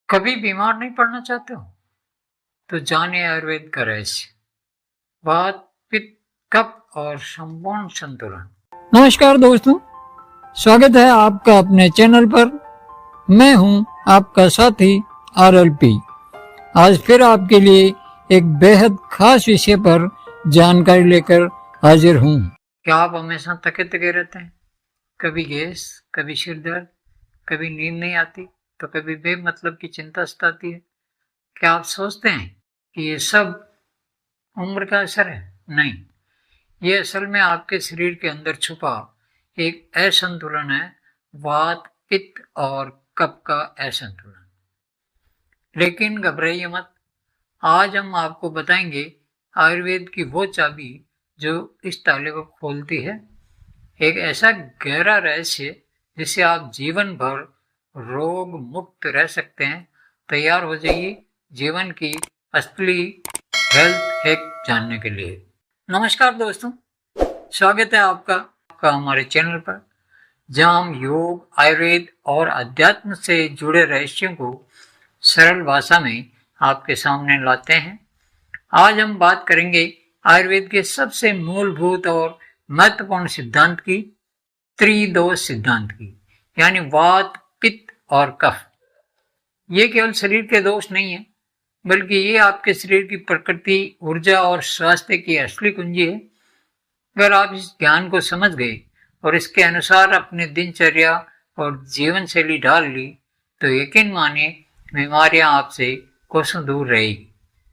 कभी बीमार नहीं पड़ना चाहते हो तो जानिए आयुर्वेद का रहस्य। वात, पित्त, कफ और संपूर्ण संतुलन। नमस्कार दोस्तों, स्वागत है आपका अपने चैनल पर। मैं हूं आपका साथी RLP। आज फिर आपके लिए एक बेहद खास विषय पर जानकारी लेकर हाजिर हूं। क्या आप हमेशा थके थके रहते हैं? कभी गैस, कभी सिर दर्द, कभी नींद नहीं आती तो कभी बेमतलब की चिंता सताती है। क्या आप सोचते हैं कि ये सब उम्र का असर है? नहीं, ये असल में आपके शरीर के अंदर छुपा एक असंतुलन है। वात, पित्त और कफ का असंतुलन। लेकिन घबराइए मत, आज हम आपको बताएंगे आयुर्वेद की वो चाबी जो इस ताले को खोलती है। एक ऐसा गहरा रहस्य जिससे आप जीवन भर रोग मुक्त रह सकते हैं। तैयार हो जाइए जीवन की असली हेल्थ हैक जानने के लिए। नमस्कार दोस्तों, स्वागत है आपका हमारे चैनल पर, जहां हम योग, आयुर्वेद और अध्यात्म से जुड़े रहस्यों को सरल भाषा में आपके सामने लाते हैं। आज हम बात करेंगे आयुर्वेद के सबसे मूलभूत और महत्वपूर्ण सिद्धांत की, त्रिदोष सिद्धांत की, यानी वात, पित्त और कफ। ये केवल शरीर के दोष नहीं है, बल्कि ये आपके शरीर की प्रकृति, ऊर्जा और स्वास्थ्य की असली कुंजी है। अगर आप इस ज्ञान को समझ गए और इसके अनुसार अपनी दिनचर्या और जीवन शैली ढाल ली तो यकीन मानिए बीमारियां आपसे कोसों दूर रहेगी।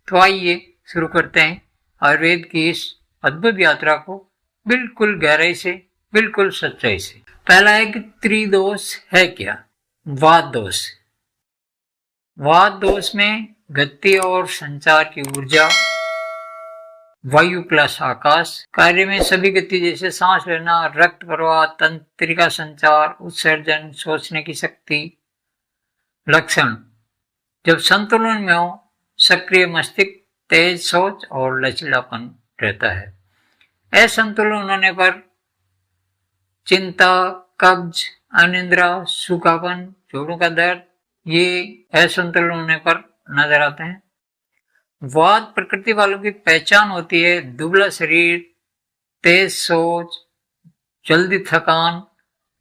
तो आइए शुरू करते हैं आयुर्वेद की इस अद्भुत यात्रा को बिल्कुल गहराई से, बिल्कुल सच्चाई से। पहला है कि त्रिदोष है क्या? वात दोष। वात दोष में गति और संचार की ऊर्जा, वायु प्लस आकाश, कार्य में सभी गति जैसे सांस लेना, रक्त प्रवाह, तंत्रिका संचार, उत्सर्जन, सोचने की शक्ति। लक्षण: जब संतुलन में हो, सक्रिय मस्तिष्क, तेज सोच और लचीलापन रहता है। असंतुलन होने पर चिंता, कब्ज, अनिद्रा, सूखापन, जोड़ों का दर्द, ये असंतुलन होने पर नजर आते हैं। वात प्रकृति वालों की पहचान होती है दुबला शरीर, तेज सोच, जल्दी थकान,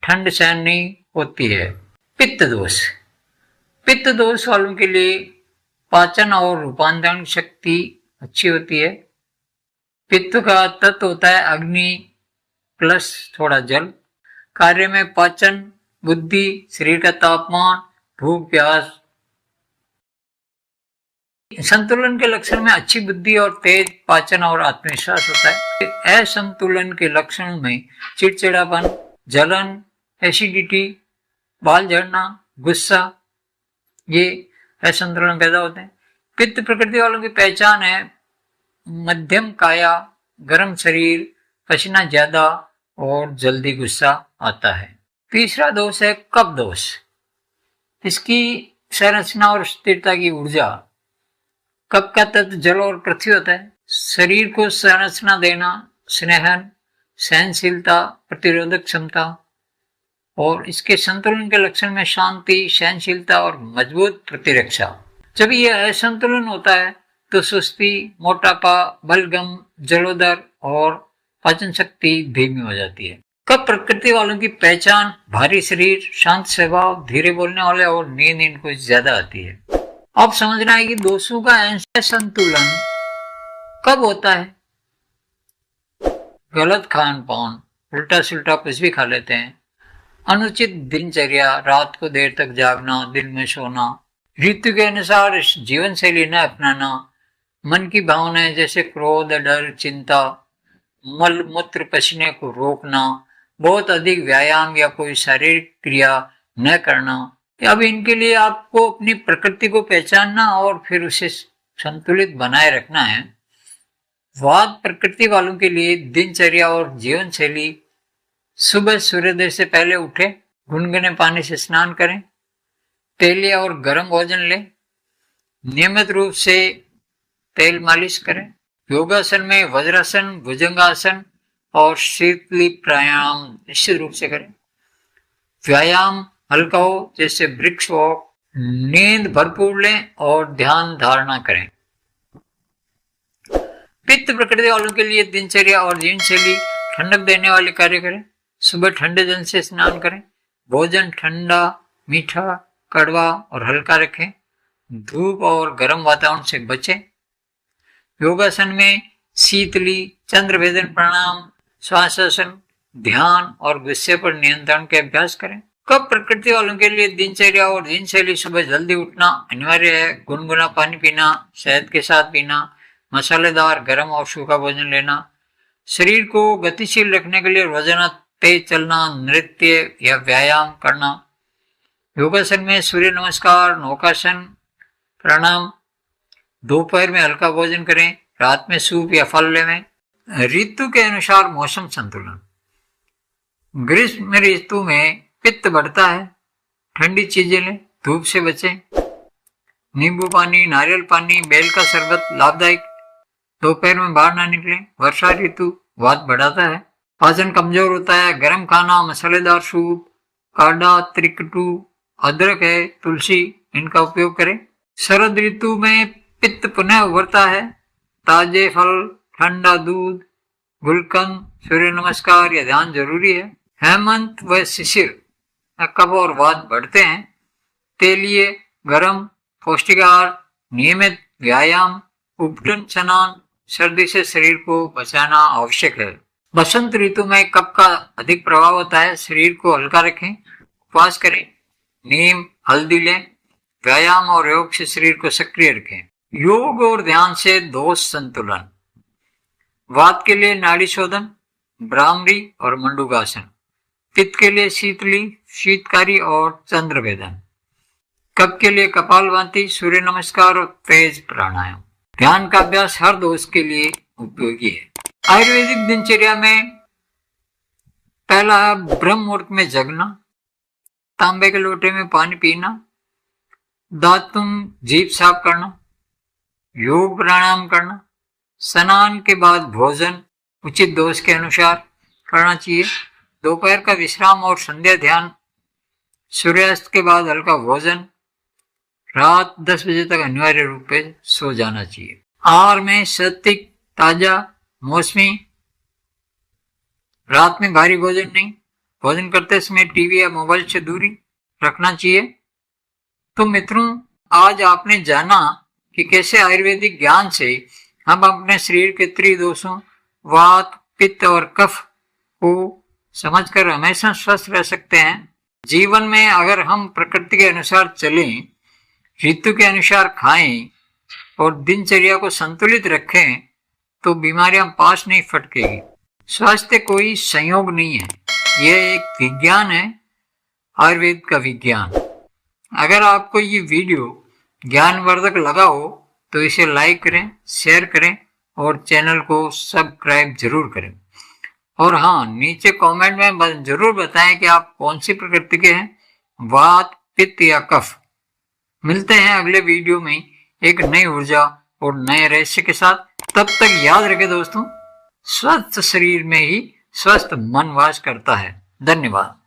ठंड सहन नहीं होती है। पित्त दोष। पित्त दोष वालों के लिए पाचन और रूपांतरण शक्ति अच्छी होती है। पित्त का तत्व होता है अग्नि प्लस थोड़ा जल। कार्य में पाचन, बुद्धि, शरीर का तापमान, भूख प्यास। संतुलन के लक्षण में अच्छी बुद्धि और तेज पाचन और आत्मविश्वास होता है। असंतुलन के लक्षणों में चिड़चिड़ापन, जलन, एसिडिटी, बाल झड़ना, गुस्सा, ये असंतुलन पैदा होते हैं। पित्त प्रकृति वालों की पहचान है मध्यम काया, गर्म शरीर, पसीना ज्यादा और जल्दी गुस्सा आता है। तीसरा दोष है कफ दोष। इसकी संरचना और स्थिरता की ऊर्जा। कफ का तत्व जल और पृथ्वी होता है। शरीर को संरचना देना, स्नेहन, सहनशीलता, प्रतिरोधक क्षमता। और इसके संतुलन के लक्षण में शांति, सहनशीलता और मजबूत प्रतिरक्षा। जब यह असंतुलन होता है तो सुस्ती, मोटापा, बलगम, जलोदर और पाचन शक्ति धीमी हो जाती है। कफ प्रकृति वालों की पहचान भारी शरीर, शांत स्वभाव, धीरे बोलने वाले और नींद इनको ज्यादा आती है। अब समझना है कि दोषों का असंतुलन कब होता है? गलत खान पान, उल्टा सुल्टा कुछ भी खा लेते हैं, अनुचित दिनचर्या, रात को देर तक जागना, दिन में सोना, ऋतु के अनुसार जीवन शैली न अपनाना, मन की भावनाएं जैसे क्रोध, डर, चिंता, मल मूत्र पसीने को रोकना, बहुत अधिक व्यायाम या कोई शारीरिक क्रिया न करना। अब इनके लिए आपको अपनी प्रकृति को पहचानना और फिर उसे संतुलित बनाए रखना है। वात प्रकृति वालों के लिए दिनचर्या और जीवन शैली: सुबह सूर्योदय से पहले उठे, गुनगुने पानी से स्नान करें, तेलिया और गर्म भोजन लें, नियमित रूप से तेल मालिश करें, योगासन में वज्रासन, भुजंगासन और शीतली प्राणायाम निश्चित रूप से करें। व्यायाम हल्का हो जैसे ब्रिक्स वॉक, नींद भरपूर लें और ध्यान धारणा करें। पित्त प्रकृति वालों के लिए दिनचर्या और जीवनशैली ठंडक देने वाले कार्य करें। सुबह ठंडे जल से स्नान करें। भोजन ठंडा, मीठा, कड़वा और हल्का रखें। धूप और गर्म वातावरण से बचें। योगासन में शीतली, चंद्रभेदन प्राणायाम, श्वासासन, ध्यान और गुस्से पर नियंत्रण के अभ्यास करें। कब प्रकृति वालों के लिए दिनचर्या और जीवनशैली सुबह जल्दी उठना अनिवार्य है। गुनगुना पानी पीना, शहद के साथ पीना, मसालेदार गर्म और सूखा भोजन लेना। शरीर को गतिशील रखने के लिए रोजाना तेज चलना, नृत्य या व्यायाम करना। योगासन में सूर्य नमस्कार, नौकासन, प्राणायाम। दोपहर में हल्का भोजन करें। रात में सूप या फल लें। ऋतु के अनुसार मौसम संतुलन। ग्रीष्म ऋतु में पित्त बढ़ता है, ठंडी चीजें लें, धूप से बचें। नींबू पानी, नारियल पानी, बेल का शरबत लाभदायक। दोपहर में बाहर ना निकलें। वर्षा ऋतु वात बढ़ाता है, पाचन कमजोर होता है। गर्म खाना, मसालेदार सूप, काढ़ा, त्रिकटू, अदरक है, तुलसी, इनका उपयोग करें। शरद ऋतु में पित्त पुनः उभरता है। ताजे फल, ठंडा दूध, गुलकंद, सूर्य नमस्कार या ध्यान जरूरी है। हेमंत व शिशिर कफ और वात बढ़ते हैं। तेलिए, गरम, पौष्टिक आहार, नियमित व्यायाम, उपटन स्नान, सर्दी से शरीर को बचाना आवश्यक है। बसंत ऋतु में कफ का अधिक प्रभाव होता है। शरीर को हल्का रखें, उपवास करें, नीम, हल्दी लें। व्यायाम और योग से शरीर को सक्रिय रखें। योग और ध्यान से दोष संतुलन। वात के लिए नाड़ी शोधन, भ्रामरी और मंडूकासन। पित्त के लिए शीतली, शीतकारी और चंद्रभेदन। कफ के लिए कपालभाति, सूर्य नमस्कार और तेज प्राणायाम। ध्यान का अभ्यास हर दोष के लिए उपयोगी है। आयुर्वेदिक दिनचर्या में पहला है ब्रह्म मुहूर्त में जगना, तांबे के लोटे में पानी पीना, दातुन जीभ साफ करना, योग प्राणायाम करना। स्नान के बाद भोजन उचित दोष के अनुसार करना चाहिए। दोपहर का विश्राम और संध्या ध्यान। सूर्यास्त के बाद हल्का भोजन। रात 10 बजे तक अनिवार्य रूप से सो जाना चाहिए। आहार में सात्विक, ताजा, मौसमी। रात में भारी भोजन नहीं। भोजन करते समय टीवी या मोबाइल से दूरी रखना चाहिए। तो मित्रों, आज आपने जाना कि कैसे आयुर्वेदिक ज्ञान से हम अपने शरीर के त्रिदोषों वात, पित्त और कफ को समझकर हमेशा स्वस्थ रह सकते हैं। जीवन में अगर हम प्रकृति के अनुसार चलें, ऋतु के अनुसार खाएं और दिनचर्या को संतुलित रखें तो बीमारियां पास नहीं फटकेगी। स्वास्थ्य कोई संयोग नहीं है, यह एक विज्ञान है, आयुर्वेद का विज्ञान। अगर आपको ये वीडियो ज्ञानवर्धक लगा हो तो इसे लाइक करें, शेयर करें और चैनल को सब्सक्राइब जरूर करें। और हाँ, नीचे कमेंट में जरूर बताएं कि आप कौन सी प्रकृति के हैं, वात, पित्त या कफ। मिलते हैं अगले वीडियो में एक नई ऊर्जा और नए रहस्य के साथ। तब तक याद रखें दोस्तों, स्वस्थ शरीर में ही स्वस्थ मन वास करता है। धन्यवाद।